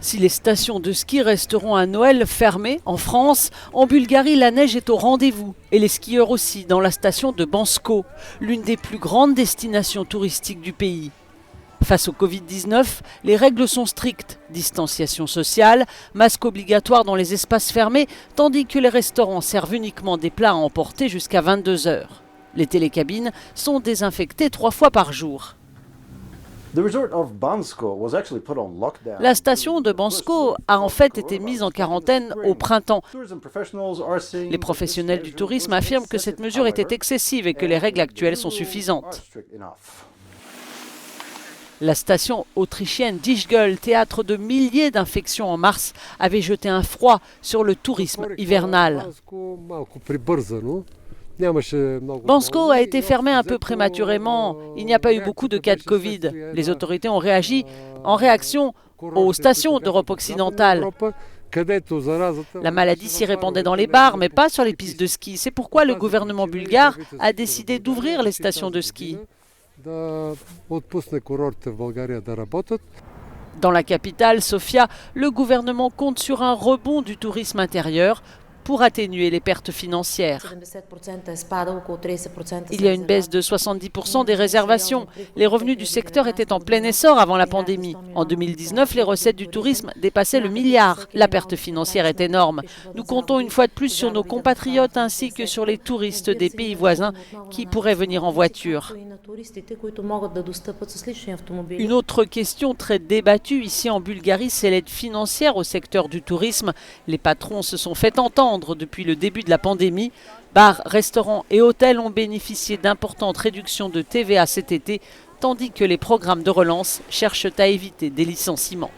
Si les stations de ski resteront à Noël fermées en France, en Bulgarie, la neige est au rendez-vous. Et les skieurs aussi, dans la station de Bansko, l'une des plus grandes destinations touristiques du pays. Face au Covid-19, les règles sont strictes. Distanciation sociale, masque obligatoire dans les espaces fermés, tandis que les restaurants servent uniquement des plats à emporter jusqu'à 22 heures. Les télécabines sont désinfectées 3 fois par jour. La station de Bansko a en fait été mise en quarantaine au printemps. Les professionnels du tourisme affirment que cette mesure était excessive et que les règles actuelles sont suffisantes. La station autrichienne d'Ischgl, théâtre de milliers d'infections en mars, avait jeté un froid sur le tourisme hivernal. Bansko a été fermé un peu prématurément. Il n'y a pas eu beaucoup de cas de Covid. Les autorités ont réagi en réaction aux stations d'Europe occidentale. La maladie s'y répandait dans les bars, mais pas sur les pistes de ski. C'est pourquoi le gouvernement bulgare a décidé d'ouvrir les stations de ski. Dans la capitale, Sofia, le gouvernement compte sur un rebond du tourisme intérieur pour atténuer les pertes financières. Il y a une baisse de 70% des réservations. Les revenus du secteur étaient en plein essor avant la pandémie. En 2019, les recettes du tourisme dépassaient le milliard. La perte financière est énorme. Nous comptons une fois de plus sur nos compatriotes ainsi que sur les touristes des pays voisins qui pourraient venir en voiture. Une autre question très débattue ici en Bulgarie, c'est l'aide financière au secteur du tourisme. Les patrons se sont fait entendre depuis le début de la pandémie. Bars, restaurants et hôtels ont bénéficié d'importantes réductions de TVA cet été, tandis que les programmes de relance cherchent à éviter des licenciements.